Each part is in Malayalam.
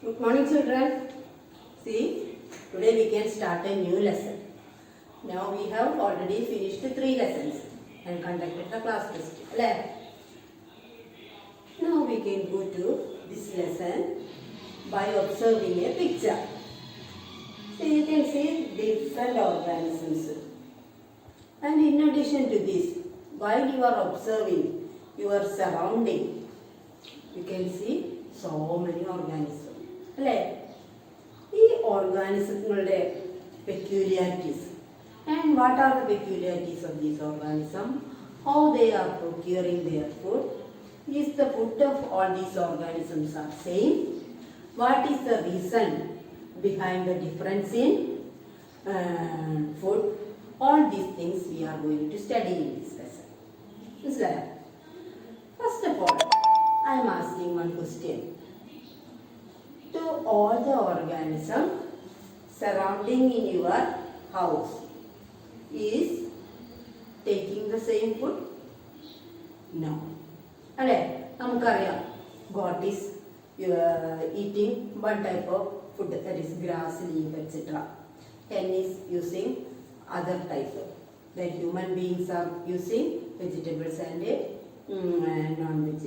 Good morning, children. See, today we can start a new lesson. Now we have already finished 3 lessons and conducted the class test. Now we can go to this lesson by observing a picture. So you can see different organisms. And in addition to this, while you are observing your surrounding, you can see so many organisms. These organisms' peculiarities. And what are the peculiarities of these organisms? How they are procuring their food? Is the food of all these organisms are same? What is the reason behind the difference in food? All these things we are going to study in this lesson. First of all, I am asking one question. To all the organisms surrounding in your house is taking the same food? No. നമുക്കറിയാം goat is eating one type of food, that is grass, leaf, etc. Hen is using other type. The human beings are using vegetables and non-veg.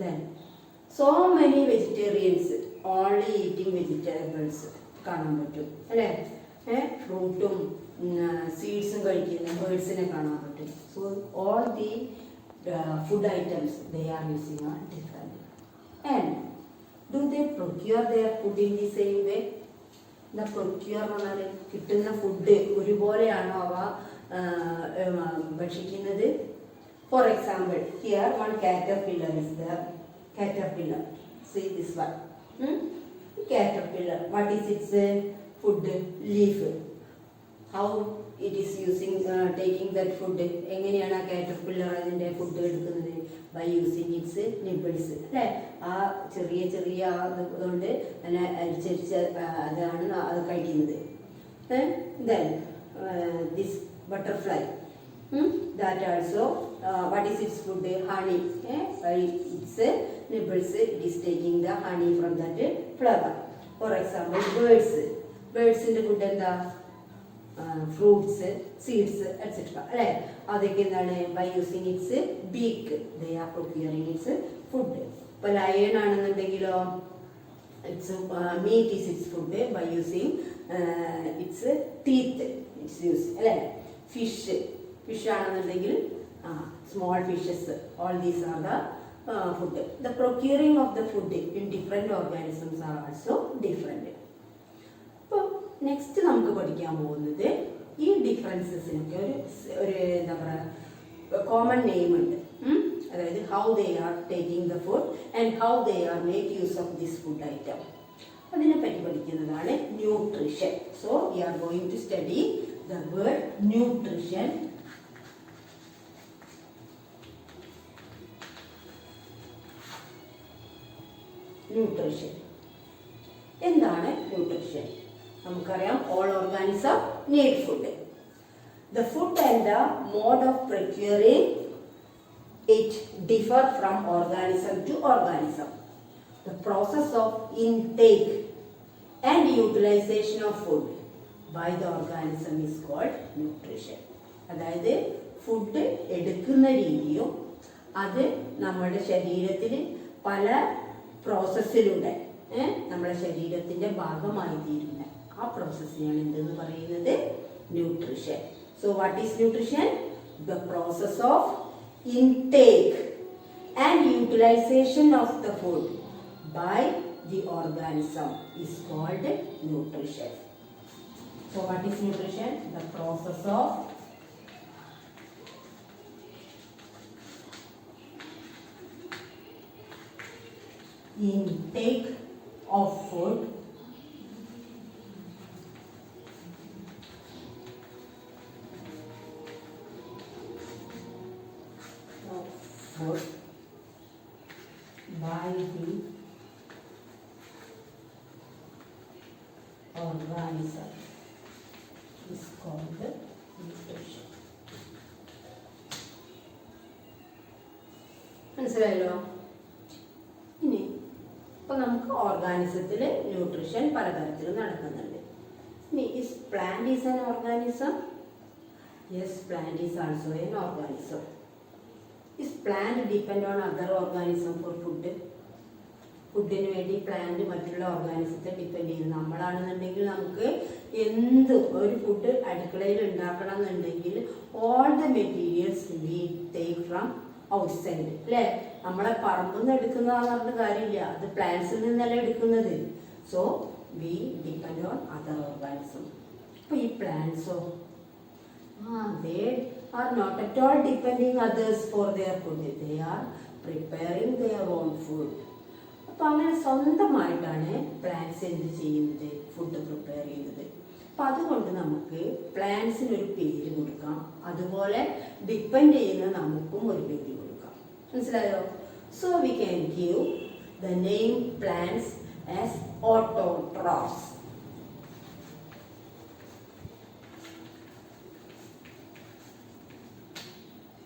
Then so many vegetarians only eating vegetables കാണാൻ പറ്റും അല്ലേ, ഫ്രൂട്ടും സീഡ്സും കഴിക്കുന്ന ബേർഡ്സിനെ കാണാൻ പറ്റും. So all the food items they are using are different. And do they procure their food in the same way? The procure പറഞ്ഞാൽ കിട്ടുന്ന ഫുഡ് ഒരുപോലെയാണോ അവ ഭക്ഷിക്കുന്നത്? For example, here one caterpillar is there. Caterpillar, see this one. Caterpillar, what is its food? Leaf. How it is using taking that food? എങ്ങനെയാണ് ആ caterpillar അതിൻ്റെ ഫുഡ് എടുക്കുന്നത്? By using its nipples. അല്ലേ, ആ ചെറിയ ചെറിയ അതുകൊണ്ട് അതിനെ അരിച്ചരിച്ച് അതാണ് അത് കഴിക്കുന്നത്. Then this butterfly, that also what is its food? Honey. By its nipples it is taking the honey from that flower. For example, birds-ന്റെ food എന്താ? ഫ്രൂട്ട്സ്, സീഡ്സ് എക്സെട്ര അല്ലേ, അതൊക്കെ എന്താണ്? By using its beak they are procuring its food. ഇപ്പോൾ ലയൺ ആണെന്നുണ്ടെങ്കിലോ its meat is its food by using its teeth its use അല്ലേ. ഫിഷ് ആണെന്നുണ്ടെങ്കിൽ small fishes, all these are the food. The procuring of the food in different organisms are also different. അപ്പോൾ നെക്സ്റ്റ് നമുക്ക് പഠിക്കാൻ പോകുന്നത് ഈ ഡിഫറൻസസിനൊക്കെ ഒരു എന്താ പറയുക കോമൺ നെയിം ഉണ്ട്. അതായത് how they are taking the food and how they are make use of this food item. അതിനെപ്പറ്റി പഠിക്കുന്നതാണ് nutrition. So we are going to study the word nutrition. Nutrition എന്താണ്? ന്യൂട്രീഷൻ നമുക്കറിയാം, all organism need food. The food and the mode of procuring it differ from organism to organism. The process of intake and utilisation of food by the organism is called nutrition. അതായത് ഫുഡ് എടുക്കുന്ന രീതിയും അത് നമ്മുടെ ശരീരത്തിൽ പല പ്രോസസ്സിലൂടെ നമ്മുടെ ശരീരത്തിൻ്റെ ഭാഗമായി തീരുന്ന ആ പ്രോസസ്സിനാണ് എന്തെന്ന് പറയുന്നത്? Nutrition. So what is nutrition? The process of intake and utilisation of the food by the organism is called nutrition. So what is nutrition? The process of intake of food by the organism is called nutrition. മനസ്സിലായല്ലോ? ഇനി അപ്പോൾ നമുക്ക് ഓർഗാനിസത്തിൽ ന്യൂട്രീഷൻ പലതരത്തിൽ നടക്കുന്നുണ്ട്. ഇനി is plant is an organism? Yes, plant is also an organism. Is plant depend on other organism for food? ഫുഡിന് വേണ്ടി പ്ലാന്റ് മറ്റുള്ള ഓർഗാനിസത്തെ ഡിപ്പെൻഡ് ചെയ്യുന്നു. നമ്മളാണെന്നുണ്ടെങ്കിൽ നമുക്ക് എന്ത് ഒരു ഫുഡ് അടുക്കളയിൽ ഉണ്ടാക്കണം എന്നുണ്ടെങ്കിൽ all the materials we take from outside, അല്ലേ? നമ്മളെ പറമ്പിൽ നിന്ന് എടുക്കുന്നതാണെന്ന് പറഞ്ഞ കാര്യമില്ല, അത് പ്ലാന്റ്സിൽ നിന്നല്ല എടുക്കുന്നത്. So we depend on other organism. അപ്പോൾ ഈ പ്ലാന്റ്സോ they are not at all depending others for their food. They are preparing their own food. അപ്പോൾ അങ്ങനെ സ്വന്തമായിട്ടാണ് പ്ലാന്റ്സ് എന്ത് ചെയ്യുന്നത്? ഫുഡ് പ്രിപ്പയർ ചെയ്യുന്നത്. അപ്പം അതുകൊണ്ട് നമുക്ക് പ്ലാന്റ്സിനൊരു പേര് കൊടുക്കാം, അതുപോലെ ഡിപ്പെൻഡ് ചെയ്യുന്ന നമുക്കും ഒരു പേര് കൊടുക്കാം. മനസ്സിലായോ? So we can give the name plants as autotrophs.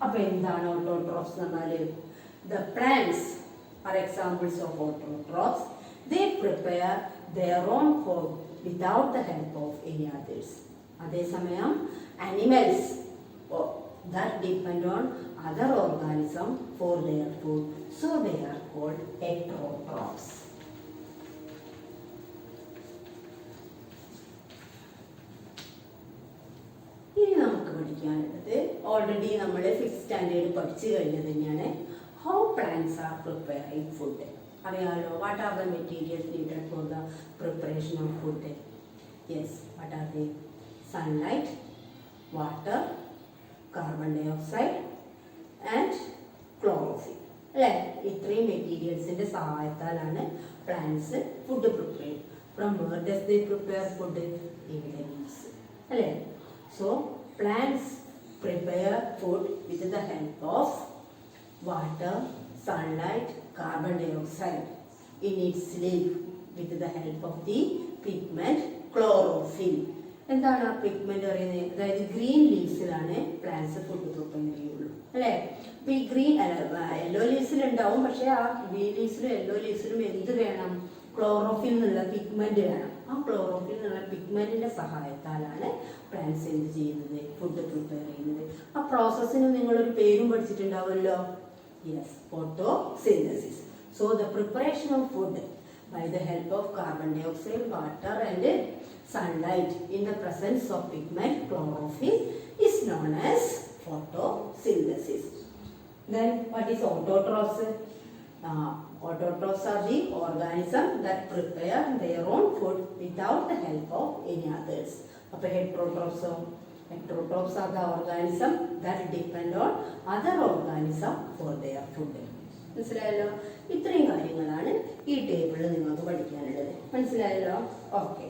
അപ്പോൾ എന്താണ് ഓട്ടോട്രോഫ്സ് എന്ന് പറഞ്ഞാൽ? The plants are examples of autotrophs. They prepare their own food without the help of any others. അതേസമയം animals that depend on other organisms for their food, so they are called heterotrophs. ഇനി നമുക്ക് പഠിക്കാനുള്ളത് ഓൾറെഡി നമ്മൾ 5th സ്റ്റാൻഡേർഡ് പഠിച്ചു കഴിഞ്ഞത് തന്നെയാണ്. How plants are preparing food. അറിയാലോ, what are the materials needed for the preparation of food? Yes, what are they? Sunlight, water, carbon dioxide and chlorophyll. അല്ലേ? ഇത്രയും മെറ്റീരിയൽസിൻ്റെ സഹായത്താലാണ് പ്ലാന്റ്സ് ഫുഡ് പ്രിപ്പയർ ചെയ്യുന്നത്. From where does they prepare food? In the leaves, അല്ലേ? So plants prepare food with the help of water, sunlight, carbon dioxide in its leaf with the help of the pigment chlorophyll. എന്താണ് ആ പിഗ്മെന്റ് പറയുന്നത്? അതായത് ഗ്രീൻ ലീവ്സിലാണ് പ്ലാന്റ്സ് ഫുഡ് പ്രിപ്പയർ ചെയ്യുള്ളൂ, അല്ലേ? അപ്പോൾ ഈ ഗ്രീൻ യെല്ലോ ലീവ്സിലുണ്ടാവും, പക്ഷേ ആ ഗ്രീൻ ലീവ്സിലും യെല്ലോ ലീവ്സിലും എന്ത് വേണം? ക്ലോറോഫിൽ എന്നുള്ള പിഗ്മെന്റ് വേണം. ആ ക്ലോറോഫിൽ എന്നുള്ള പിഗ്മെന്റിന്റെ സഹായത്താലാണ് പ്ലാന്റ്സ് എന്ത് ചെയ്യുന്നത്? ഫുഡ് പ്രിപ്പയർ ചെയ്യുന്നത്. ആ പ്രോസസ്സിന് നിങ്ങളൊരു പേരും പഠിച്ചിട്ടുണ്ടാവുമല്ലോ. Yes, photosynthesis. So the preparation of food by the help of carbon dioxide, water and sunlight in the presence of pigment chlorophyll is known as photosynthesis. Then what is autotrophs? Autotrophs are the organisms that prepare their own food without the help of any others. അപ്പോൾ heterotrophs are the organisms that depend on other organisms for their food. മനസ്സിലായല്ലോ? ഇത്രയും കാര്യങ്ങളാണ് ഈ ടേബിളിൽ നിങ്ങൾക്ക് പഠിക്കാനുള്ളത്. മനസ്സിലായല്ലോ? ഓക്കെ.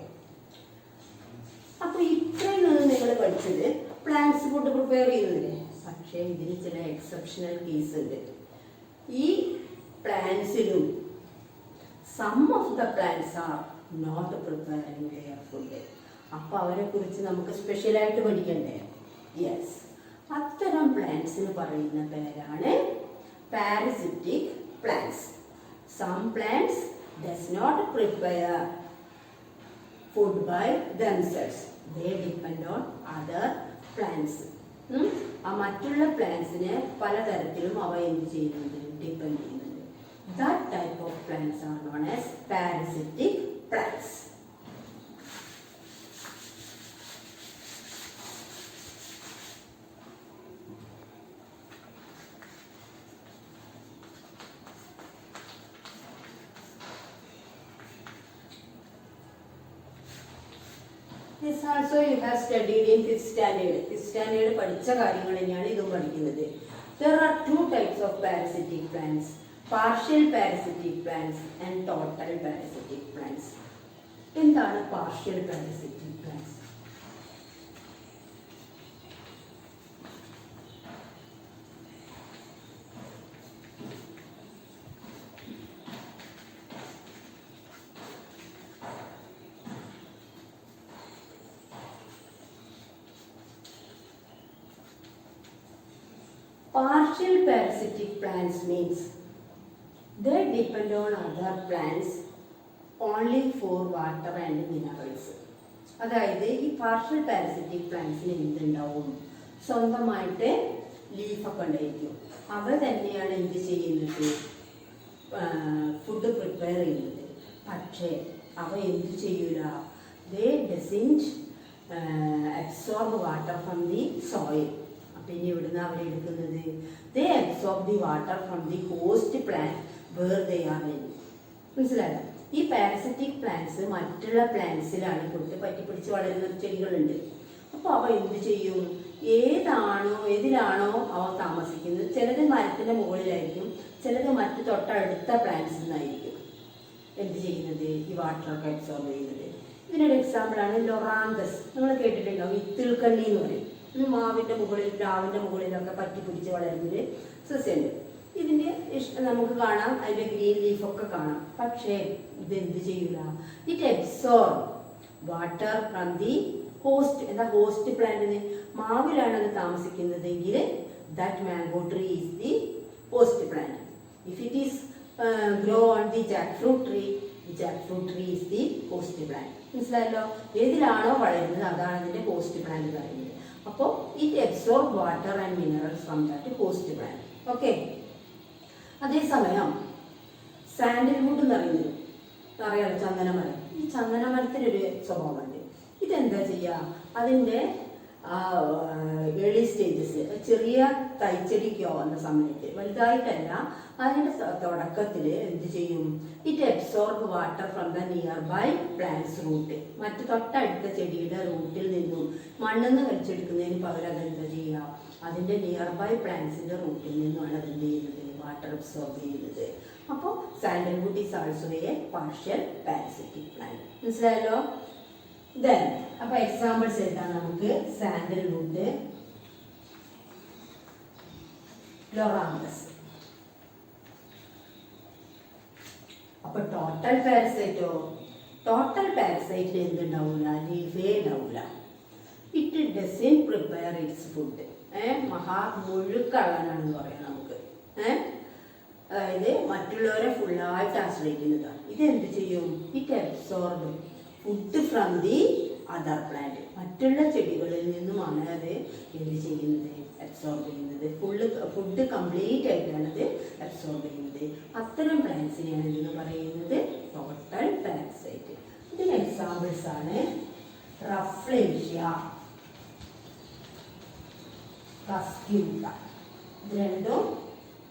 അപ്പോൾ ഇത്രയും നിങ്ങൾ പഠിച്ചത് പ്ലാന്റ്സ് ഫുഡ് പ്രിപ്പയർ ചെയ്യുന്നില്ലേ? പക്ഷേ ഇതിന് ചില എക്സെപ്ഷണൽ കേസ് ഉണ്ട്. ഈ പ്ലാന്റ്സിലും some of the plants are not preparing their food. അപ്പോൾ അവരെ കുറിച്ച് നമുക്ക് സ്പെഷ്യലായിട്ട് പഠിക്കണ്ടേ? യെസ്, അത്തരം പ്ലാന്റ്സിന് പറയുന്ന പേരാണ് parasitic plants. Some plants does not prepare food by themselves. They depend on other plants. ആ മറ്റുള്ള പ്ലാന്റ്സിനെ പലതരത്തിലും അവ എന്ത് ചെയ്യുന്നുണ്ട്? ഡിപ്പെൻഡ് ചെയ്യുന്നുണ്ട്. That type of plants are known as parasitic plants. This also you have studied in 5th standard. 5th standard പഠിച്ച കാര്യങ്ങൾ തന്നെയാണ് ഇതും പഠിക്കുന്നത്. There are two types of parasitic plants: partial parasitic plants and total parasitic plants. എന്താണ് partial parasitic plants? Partial parasitic plants means They depend on other plants only for water and minerals. അതായത് ഈ പാർഷ്യൽ പാരസിറ്റിക് പ്ലാന്റ്സിന് എന്തുണ്ടാവും? സ്വന്തമായിട്ട് ലീഫൊക്കെ ഉണ്ടായിരിക്കും. അവ തന്നെയാണ് എന്ത് ചെയ്യുന്നത്? ഫുഡ് പ്രിപ്പയർ ചെയ്യുന്നത്. പക്ഷേ അവ എന്ത് ചെയ്യൂല? They doesn't absorb water from the soil. അപ്പം ഇനി ഇവിടുന്ന് അവരെടുക്കുന്നത് they absorb the water from the host plant where they are living. മനസ്സിലായോ? ഈ പാരസിറ്റിക് പ്ലാന്റ്സ് മറ്റുള്ള പ്ലാന്റ്സിലാണ് പറ്റിപ്പിടിച്ച് വളരുന്ന ചെടികളുണ്ട്. അപ്പോൾ അവ എന്ത് ചെയ്യും? ഏതിലാണോ അവ താമസിക്കുന്നത്, ചിലത് മരത്തിൻ്റെ മുകളിലായിരിക്കും, ചിലത് മറ്റ് തൊട്ടടുത്ത പ്ലാന്റ്സിൽ നിന്നായിരിക്കും എന്ത് ചെയ്യുന്നത്? ഈ വാട്ടറൊക്കെ അബ്സോർബ് ചെയ്യുന്നത്. ഇതിനൊരു എക്സാമ്പിളാണ് ലൊറാന്തസ്. നിങ്ങൾ കേട്ടിട്ടുണ്ടാവും, ഇത്തിൾക്കണ്ണി എന്ന് പറയും. മാവിൻ്റെ മുകളിൽ പ്ലാവിൻ്റെ മുകളിലൊക്കെ പറ്റിപ്പിടിച്ച് വളരുന്നൊരു സസ്യമുണ്ട്. ഇതിൻ്റെ നമുക്ക് കാണാം, അതിൻ്റെ ഗ്രീൻ ലീഫൊക്കെ കാണാം. പക്ഷേ ഇതെന്ത് ചെയ്യില്ല? It absorb water from the host. എന്താ ഹോസ്റ്റ് പ്ലാന്റിന്? മാവിലാണ് അത് താമസിക്കുന്നതെങ്കിൽ that mango tree is the host plant. If it is grow on the jack fruit tree, jack fruit tree is the host plant. മനസ്സിലായല്ലോ? ഏതിലാണോ വളരുന്നത് അതാണ് അതിൻ്റെ ഹോസ്റ്റ് പ്ലാന്റ് പറയുന്നത്. അപ്പോൾ it absorb water and minerals from that host plant. Okay. അതേസമയം സാൻഡൽവുഡ് എന്ന് പറയുന്നത് അറിയാലോ, ചന്ദനമരം. ഈ ചന്ദനമരത്തിനൊരു സ്വഭാവമുണ്ട്. ഇതെന്താ ചെയ്യുക? അതിൻ്റെ ഏർലി സ്റ്റേജസ്, ചെറിയ തൈച്ചെടിക്കോ എന്ന സമയത്ത്, വലുതായിട്ടല്ല, അതിൻ്റെ തുടക്കത്തിൽ എന്ത് ചെയ്യും? It absorb water from the nearby plants root. മറ്റ് തൊട്ടടുത്ത ചെടിയുടെ റൂട്ടിൽ നിന്നും മണ്ണിന്ന് വലിച്ചെടുക്കുന്നതിന് പകരം അതെന്താ ചെയ്യുക? അതിൻ്റെ നിയർ ബൈ പ്ലാന്റ്സിൻ്റെ റൂട്ടിൽ നിന്നുമാണ് അതെന്ത് ചെയ്യുന്നത്? വാട്ടർ അബ്സോർബ് ചെയ്യുന്നത്. അപ്പോൾ sandalwood is also a partial parasitic plant. മനസ്സിലായല്ലോ? ദെൻ അപ്പോൾ എക്സാമ്പിൾസ് എഴുതാം നമുക്ക്. Sandalwood, loranthus. അപ്പോൾ ടോട്ടൽ പാരസൈറ്റോ? ടോട്ടൽ പാരസൈറ്റിൽ എന്തുണ്ടാവില്ല? ലീഫേ ഉണ്ടാവില്ല. It doesn't prepare its food. മുഴുക്കള്ളനാണെന്ന് പറയാം നമുക്ക്. അതായത് മറ്റുള്ളവരെ ഫുള്ളായിട്ട് ആശ്രയിക്കുന്നതാണ്. ഇതെന്ത് ചെയ്യും? It absorb food from the other plant. മറ്റുള്ള ചെടികളിൽ നിന്നുമാണ് അത് എന്ത് ചെയ്യുന്നത്? അബ്സോർബ് ചെയ്യുന്നത്. ഫുഡ് കംപ്ലീറ്റ് ആയിട്ടാണ് അത് അബ്സോർബ് ചെയ്യുന്നത്. അത്തരം പ്ലാന്റ്സിനെയാണ് എന്ന് പറയുന്നത് ടോട്ടൽ പാരസൈറ്റ്. ഇതിന് എക്സാമ്പിൾസ് ആണ് റഫ്ലേഷ്യ, കസ്ക്യൂട്ട. ഇത് രണ്ടും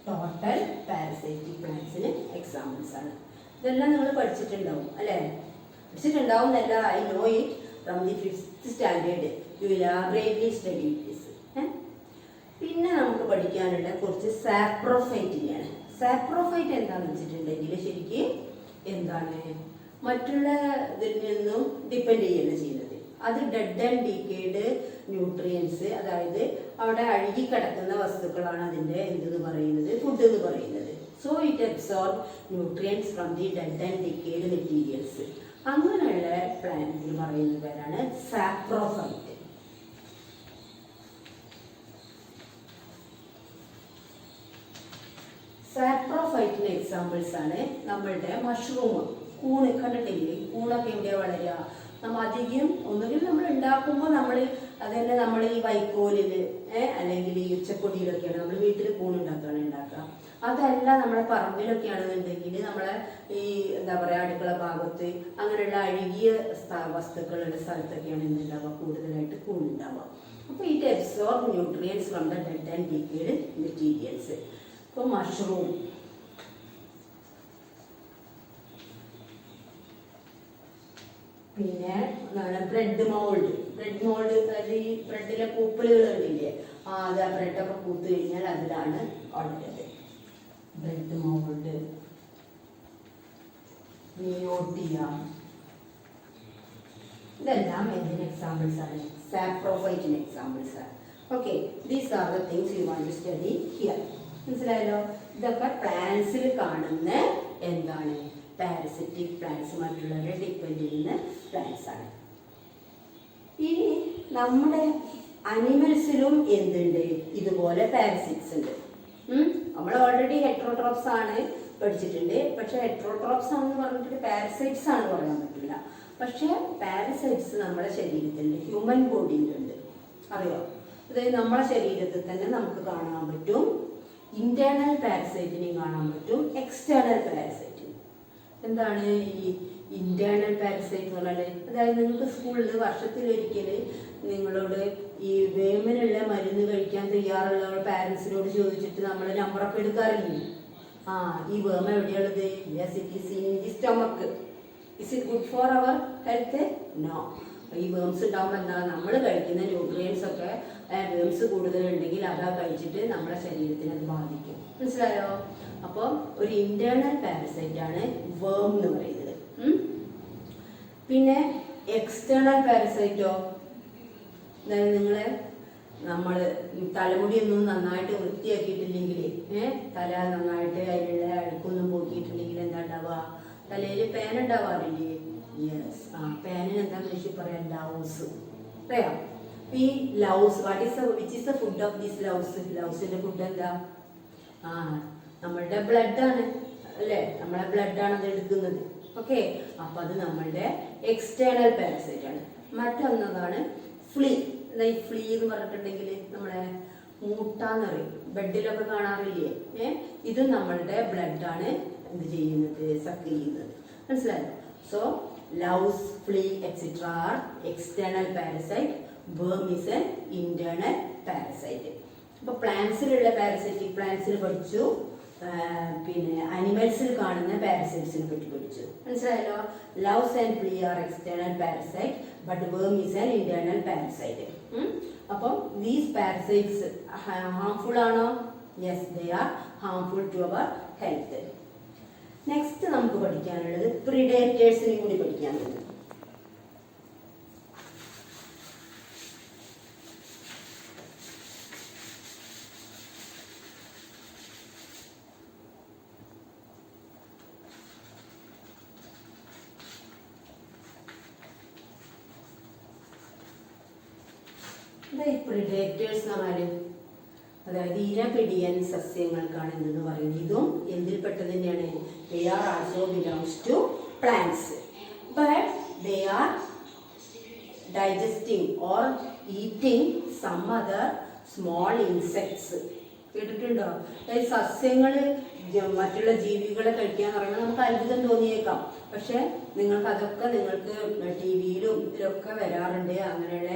ടോട്ടൽ പാരസൈറ്റിക് പ്ലാന്റ്സിന് എക്സാമ്പിൾസ് ആണ്. ഇതെല്ലാം നിങ്ങൾ പഠിച്ചിട്ടുണ്ടാവും അല്ലേ? പഠിച്ചിട്ടുണ്ടാവും എന്നല്ല, I know it from the 5th standard. You elaborately study this. പിന്നെ നമുക്ക് പഠിക്കാനുള്ള കുറച്ച് സാപ്രോഫൈറ്റിനെയാണ്. സാപ്രോഫൈറ്റ് എന്താണെന്ന് വെച്ചിട്ടുണ്ടെങ്കിൽ ശരിക്കും എന്താണ്? മറ്റുള്ള ഇതിൽ നിന്നും ഡിപ്പെൻഡ് ചെയ്യല്ല ചെയ്യുന്നത്. അത് ഡെഡ് ആൻഡ് ഡീക്കേഡ് ന്യൂട്രിയൻസ്, അതായത് അവിടെ അഴുകിക്കിടക്കുന്ന വസ്തുക്കളാണ് അതിൻ്റെ എന്തെന്ന് പറയുന്നത്? ഫുഡ് എന്ന് പറയുന്നത്. So it absorb nutrients from the dead and decade materials. അങ്ങനെയുള്ള പ്ലാന്റിന് പറയുന്ന പേരാണ് സാപ്രോഫൈറ്റ്. സാപ്രോഫൈറ്റിന് എക്സാമ്പിൾസ് ആണ് നമ്മളുടെ മഷ്റൂം. കൂണ് കണ്ടിട്ടില്ലേ? കൂണൊക്കെ എവിടെയാണ് വളരുക? നമ്മൾ അധികം ഒന്നുകിൽ നമ്മൾ ഉണ്ടാക്കുമ്പോൾ നമ്മൾ ഈ വൈക്കോലിൽ അല്ലെങ്കിൽ ഈ ഉച്ചപ്പൊടിയിലൊക്കെയാണ് നമ്മൾ വീട്ടിൽ കൂണുണ്ടാക്കുകയാണ് ഉണ്ടാക്കുക. അതല്ല നമ്മളെ പറമ്പിലൊക്കെയാണെന്നുണ്ടെങ്കിൽ നമ്മളെ ഈ എന്താ പറയുക അടുക്കള ഭാഗത്ത് അങ്ങനെയുള്ള അഴുകിയ വസ്തുക്കളുള്ള സ്ഥലത്തൊക്കെയാണ് എന്തുണ്ടാവുക? കൂടുതലായിട്ട് കൂണുണ്ടാവുക. അപ്പോൾ it absorb nutrients from the dead and decade materials. ഇപ്പോൾ മഷ്റൂം, പിന്നെ ബ്രെഡ് മോൾഡ്. അതായത് ഈ ബ്രെഡിലെ പൂപ്പലുകൾ കണ്ടില്ലേ? അത് ആ ബ്രെഡൊക്കെ പൂത്ത് കഴിഞ്ഞാൽ അതിലാണ് ഉള്ളത്. ബ്രെഡ് മോൾഡ്, നിയോട്ടിയ, ഇതെല്ലാം എന്തിന് എക്സാമ്പിൾസ് ആണ്? സാപ്രോഫൈറ്റിന് എക്സാമ്പിൾസ് ആണ്. Okay, these are the things you want to study here. മനസ്സിലായല്ലോ? ഇതൊക്കെ പ്ലാന്റ്സിൽ കാണുന്ന എന്താണ്? പാരസിറ്റിക് പ്ലാന്റ്സ്, മറ്റുള്ളവരെ ഡിപ്പെൻഡ് ചെയ്യുന്ന പ്ലാന്റ്സ് ആണ്. ഇനി നമ്മുടെ അനിമൽസിലും എന്തുണ്ട്? ഇതുപോലെ പാരസിറ്റ്സ് ഉണ്ട്. നമ്മൾ ഓൾറെഡി ഹെറ്ററോട്രോപ്സ് ആണ്. പഠിച്ചിട്ടുണ്ട്. പക്ഷെ ഹെറ്ററോട്രോപ്സ് ആണെന്ന് പറഞ്ഞിട്ട് പാരസൈറ്റ്സ് ആണ് പറയാൻ പറ്റില്ല. പക്ഷെ പാരസൈറ്റ്സ് നമ്മുടെ ശരീരത്തിലുണ്ട്, ഹ്യൂമൻ ബോഡിയിലുണ്ട്. അറിയോ? അതായത് നമ്മുടെ ശരീരത്തിൽ തന്നെ നമുക്ക് കാണാൻ പറ്റും. ഇന്റേണൽ പാരസൈറ്റിനെയും കാണാൻ പറ്റും, എക്സ്റ്റേണൽ പാരസൈറ്റിനെ. എന്താണ് ഈ ഇന്റേണൽ പാരസൈറ്റ് എന്ന് പറഞ്ഞാൽ? അതായത് നിങ്ങൾക്ക് സ്കൂളിൽ വർഷത്തിലൊരിക്കൽ നിങ്ങളോട് ഈ വേമിനുള്ള മരുന്ന് കഴിക്കാൻ തയ്യാറുള്ള പാരൻസിനോട് ചോദിച്ചിട്ട് നമ്മൾ നമ്പറൊക്കെ എടുക്കാറില്ലേ? ഈ വേമ എവിടെയുള്ളത്? Yes, it is in the stomach. Is it good for our health? No. ഈ വേംസ് ഉണ്ടാകുമ്പോൾ എന്താ, നമ്മൾ കഴിക്കുന്ന ന്യൂട്രിയൻസ് ഒക്കെ വേംസ് കൂടുതലുണ്ടെങ്കിൽ അതാ കഴിച്ചിട്ട് നമ്മുടെ ശരീരത്തിന് അത് ബാധിക്കും. മനസ്സിലായോ? അപ്പോൾ ഒരു ഇന്റേണൽ പാരസൈറ്റ് ആണ് വേം എന്ന് പറയുന്നത്. പിന്നെ എക്സ്റ്റേണൽ പാരസൈറ്റോ? അതായത് നമ്മൾ തലമുടിയൊന്നും നന്നായിട്ട് വൃത്തിയാക്കിയിട്ടില്ലെങ്കിൽ, തല നന്നായിട്ട് അതിലുള്ള അഴുക്കൊന്നും പോക്കിയിട്ടുണ്ടെങ്കിൽ എന്താ ഉണ്ടാവുക? തലയിൽ പേൻ ഉണ്ടാവാറില്ലേ? യെസ്. പേനിന് എന്താ ഇംഗ്ലീഷിൽ പറയാം? ലൗസ്. പറയാം. ഈ louse, which is the food of this louse? ലൗസിന്റെ ഫുഡ് എന്താ? നമ്മളുടെ ബ്ലഡാണ് അല്ലേ? നമ്മളെ ബ്ലഡാണ് അത് എടുക്കുന്നത്. ഓക്കെ, അപ്പൊ അത് നമ്മളുടെ എക്സ്റ്റേണൽ പാരസൈറ്റ് ആണ്. മറ്റൊന്നതാണ് ഫ്ലീ. ഈ ഫ്ലീ എന്ന് പറഞ്ഞിട്ടുണ്ടെങ്കിൽ നമ്മളെ മൂട്ടാന്ന് പറയും, ബെഡിലൊക്കെ കാണാറില്ലേ? ഇത് നമ്മളുടെ ബ്ലഡാണ് എന്ത് ചെയ്യുന്നത്? സക്ക് ചെയ്യുന്നത്. മനസ്സിലായോ? So Laos, flea etcetera are external parasite. വേം ഈസ് എൻ ഇന്റേണൽ പാരസൈറ്റ്. അപ്പൊ പ്ലാന്റ്സിലുള്ള പാരസൈറ്റിക് പ്ലാന്റ്സിൽ പഠിച്ചു. പിന്നെ അനിമൽസിൽ കാണുന്ന പാരസൈറ്റ്സിനെ പറ്റി പഠിച്ചു. മനസ്സിലായല്ലോ? Louse and flea are external parasite, but worm is an internal parasite. അപ്പം ദീസ് പാരസൈറ്റ്സ് ഹാർംഫുൾ ആണോ? Yes, they are harmful to our health. Next നമുക്ക് പഠിക്കാനുള്ളത് പ്രിഡേറ്റേഴ്സിനെ കൂടി പഠിക്കാനുള്ളത്. പ്രിഡേറ്റേഴ്സ് എന്ന് പറഞ്ഞാൽ അതായത് ഇരപിടിയൻ സസ്യങ്ങൾക്കാണ് എന്തെന്ന് പറയുന്നത്. ഇതും എന്തിൽപ്പെട്ടത് തന്നെയാണ്? They are also belongs to plants, but they are digesting or eating some other small insects. കേട്ടിട്ടുണ്ടോ? അതായത് സസ്യങ്ങൾ മറ്റുള്ള ജീവികളെ കഴിക്കാന്ന് പറയുന്നത് നമുക്ക് അത്ഭുതം തോന്നിയേക്കാം. പക്ഷെ നിങ്ങൾക്ക് ടി വിയിലും ഇതിലൊക്കെ വരാറുണ്ട് അങ്ങനെയുള്ള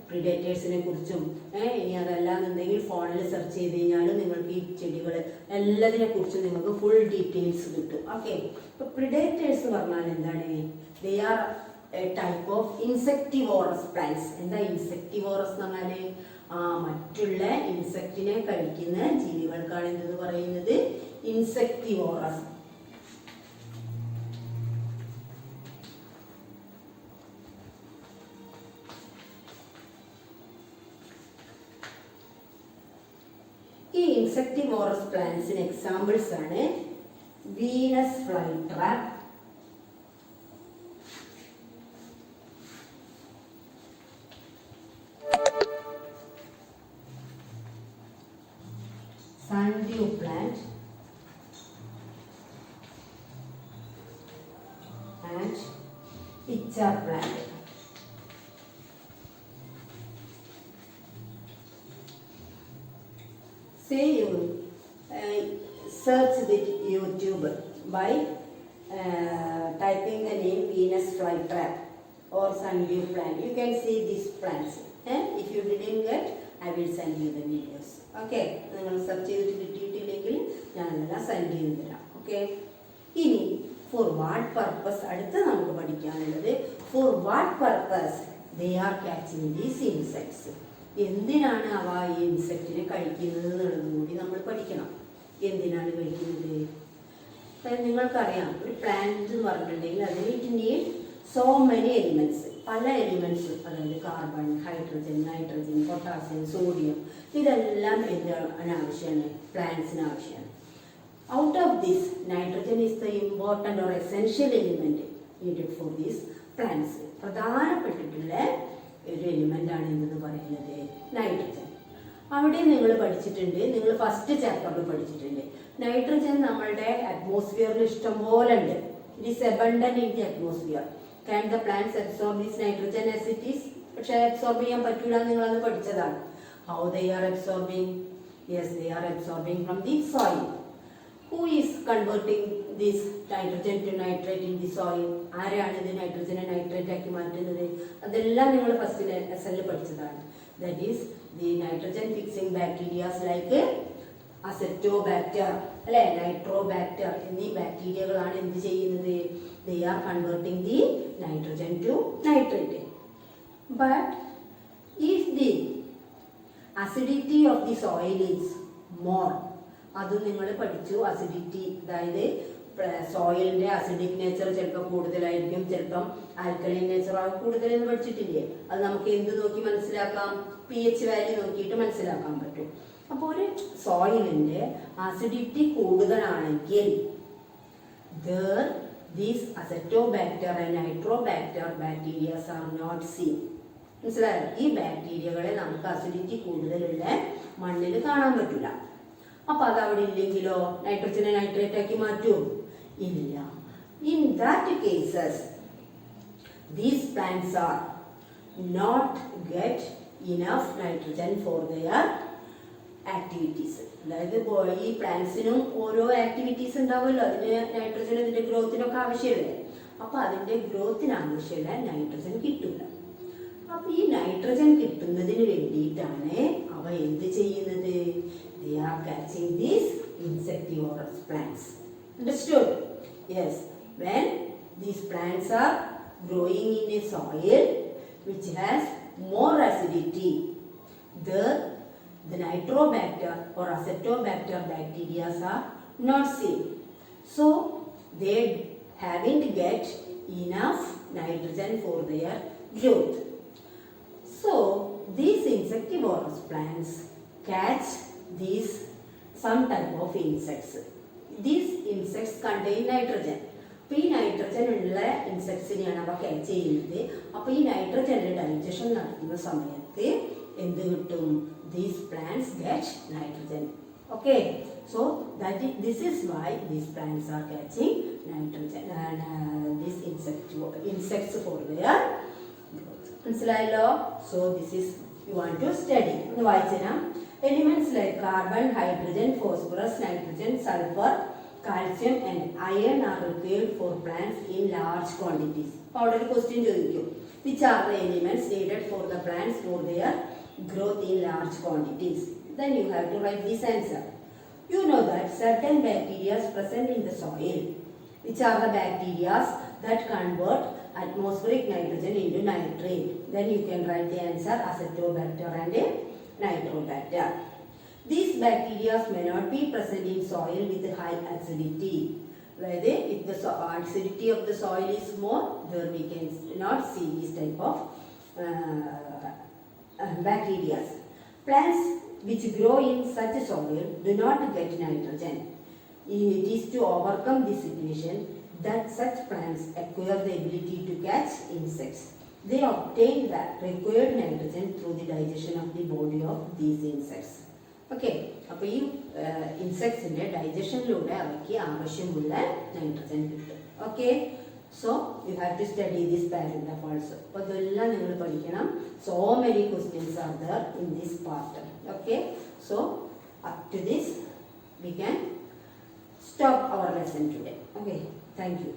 പ്രിഡേറ്റേഴ്സിനെ കുറിച്ചും. ഇനി അതല്ലാന്നുണ്ടെങ്കിൽ ഫോണിൽ സെർച്ച് ചെയ്ത് കഴിഞ്ഞാലും നിങ്ങൾക്ക് ഈ ചെടികൾ എല്ലാത്തിനെ കുറിച്ചും നിങ്ങൾക്ക് ഫുൾ ഡീറ്റെയിൽസ് കിട്ടും. ഓക്കെ, ഇപ്പൊ പ്രിഡേറ്റേഴ്സ് എന്ന് പറഞ്ഞാൽ എന്താണ്? They are A type of insectivorous plants. എന്താ ഇൻസെക്ടിവോറസ് എന്ന് പറഞ്ഞാല്? മറ്റുള്ള ഇൻസെക്റ്റിനെ കഴിക്കുന്ന ജീവികൾക്കാണ് എന്തെന്ന് പറയുന്നത്? ഇൻസെക്ടിവോറസ്. ഈ ഇൻസെക്ടിവോറസ് പ്ലാന്റ്സിന് എക്സാമ്പിൾസ് ആണ് Venus fly trap, sundew plant, and pitcher plant. Say you search the YouTube by typing the name Venus flytrap or sundew plant. You can see these plants. If you didn't get, I will send you the videos. Okay, നിങ്ങൾ സെർച്ച് ചെയ്തിട്ട് കിട്ടിയിട്ടില്ലെങ്കിൽ ഞാനെല്ലാം സെൻഡ് ചെയ്ത് തരാം. ഓക്കെ, ഇനി ഫോർ വാട്ട് പർപ്പസ് അടുത്ത് നമുക്ക് പഠിക്കാനുള്ളത് for what purpose they are catching these insects. എന്തിനാണ് അവ ഈ ഇൻസെക്റ്റിനെ കഴിക്കുന്നത് എന്നുള്ളതും കൂടി നമ്മൾ പഠിക്കണം. എന്തിനാണ് കഴിക്കുന്നത്? നിങ്ങൾക്കറിയാം, ഒരു പ്ലാന്റ് എന്ന് പറഞ്ഞിട്ടുണ്ടെങ്കിൽ അതിന് it need so many elements, പല എലിമെന്റ്സ്, അതായത് carbon, hydrogen, nitrogen, potassium, sodium, ഇതെല്ലാം എന്താണ് ആവശ്യമാണ്? പ്ലാന്റ്സിന് ആവശ്യമാണ്. Out of this nitrogen is the important or essential element needed for these plants. പ്രധാനപ്പെട്ടിട്ടുള്ള ഒരു എലിമെന്റ് ആണ് എന്തെന്ന് പറയുന്നത്? നൈട്രജൻ. അവിടെ നിങ്ങൾ പഠിച്ചിട്ടുണ്ട്, നിങ്ങൾ ഫസ്റ്റ് ചാപ്റ്ററിൽ പഠിച്ചിട്ടുണ്ട് നൈട്രജൻ നമ്മളുടെ അറ്റ്മോസ്ഫിയറിൽ ഇഷ്ടം പോലെ ഉണ്ട്. It is abundant in the atmosphere. Can the plants absorb this nitrogen as it is? പക്ഷെ അബ്സോർബ് ചെയ്യാൻ പറ്റൂല, നിങ്ങളത് പഠിച്ചതാണ്. How they R absorbing? Yes, they R absorbing from the soil. Who is converting this nitrogen to nitrate in the soil? ആരാണ് ഇത് നൈട്രജനെ നൈട്രേറ്റ് ആക്കി മാറ്റുന്നത്? അതെല്ലാം നിങ്ങൾ ഫസ്റ്റ് ലെസണിൽ പഠിച്ചതാണ്. That is the nitrogen fixing bacteria like acetobacter അല്ലെ, നൈട്രോബാക്ടർ എന്നീ ബാക്ടീരിയകളാണ് എന്ത് ചെയ്യുന്നത്? They are converting the nitrogen to nitrate. But if the acidity of the soil is more, അത് നിങ്ങൾ പഠിച്ചു. അസിഡിറ്റി, അതായത് സോയിലിന്റെ അസിഡിക് നേച്ചർ ചിലപ്പോൾ കൂടുതലായിരിക്കും, ചിലപ്പം ആൽക്കലൈൻ നേച്ചർ കൂടുതലെന്ന് പഠിച്ചിട്ടില്ലേ? അത് നമുക്ക് എന്ത് നോക്കി മനസ്സിലാക്കാം? pH വാല്യൂ നോക്കിയിട്ട് മനസ്സിലാക്കാൻ പറ്റും. അപ്പോൾ ഒരു സോയിലിന്റെ അസിഡിറ്റി കൂടുതലാണെങ്കിൽ these acetobacter and nitrobacter bacteria are not seen. മനസ്സിലായോ? ഈ ബാക്ടീരിയകളെ നമുക്ക് അസിഡിറ്റി കൂടുതലുള്ള മണ്ണിൽ കാണാൻ പറ്റില്ല. അപ്പൊ അത് അവിടെ ഇല്ലെങ്കിലോ നൈട്രജനെ നൈട്രേറ്റ് ആക്കി മാറ്റുമോ? ഇല്ല. In that cases these plants are not get enough nitrogen for their activities. അതായത് ഈ പ്ലാന്റ്സിനും ഓരോ ആക്ടിവിറ്റീസ് ഉണ്ടാവുമല്ലോ, അതിന് നൈട്രജൻ ഇതിന്റെ ഗ്രോത്തിനൊക്കെ ആവശ്യമല്ലേ. അപ്പൊ അതിന്റെ ഗ്രോത്തിന് ആവശ്യമുള്ള നൈട്രജൻ കിട്ടില്ല. അപ്പൊ ഈ നൈട്രജൻ കിട്ടുന്നതിന് വേണ്ടിയിട്ടാണ് അവ എന്ത് ചെയ്യുന്നത്? They are catching these insectivorous plants. Understood? Yes. When these plants are growing in a soil which has more acidity, the nitrobacter or acetobacter bacteria are not seen. So they haven't get enough nitrogen for their growth. So these insectivorous plants catch these some type of insects. These insects contain nitrogen. അപ്പോൾ ഈ നൈട്രജൻ ഉള്ള ഇൻസെക്ട്സിനെയാണ് അവ ക്യാച്ച് ചെയ്യുന്നത്. അപ്പോൾ ഈ നൈട്രജന്റെ ഡൈജഷൻ നടത്തുന്ന സമയത്ത് എന്ത് കിട്ടും? These plants get nitrogen. Okay, so this is why these plants are catching nitrogen and these insects for their growth. മനസ്സിലായല്ലോ? So this is you want to study. ഒന്ന് വായിച്ചാൽ elements like carbon, hydrogen, phosphorus, nitrogen, sulfur, calcium and iron are required for plants in large quantities. അപ്പോൾ അവിടെ ഒരു ക്വസ്റ്റ്യൻ ചോദിക്കും, which are the elements needed for the plants for their growth in large quantities? Then you have to write this answer. You know that certain bacteria present in the soil. Which are the bacteria that convert atmospheric nitrogen into nitrate? Then you can write the answer acetobacter and nitrobacter. These bacteria may not be present in soil with high acidity. Whether if the acidity of the soil is more, there we can not see this type of bacteria. Plants which grow in such soil do not get nitrogen. It is to overcome this situation that such plants acquire the ability to catch insects. They obtain the required nitrogen through the digestion of the body of these insects. Okay, അപ്പോൾ ഈ ഇൻസെക്ട്സിന്റെ ഡൈജഷനിലൂടെ അവയ്ക്ക് ആവശ്യമുള്ള നൈട്രജൻ കിട്ടും. Okay, so you have to study this paragraph also. അപ്പോൾ ഇതെല്ലാം നിങ്ങൾ പഠിക്കണം. So many questions are there in this part. Okay, so up to this we can stop our lesson today. Okay, thank you.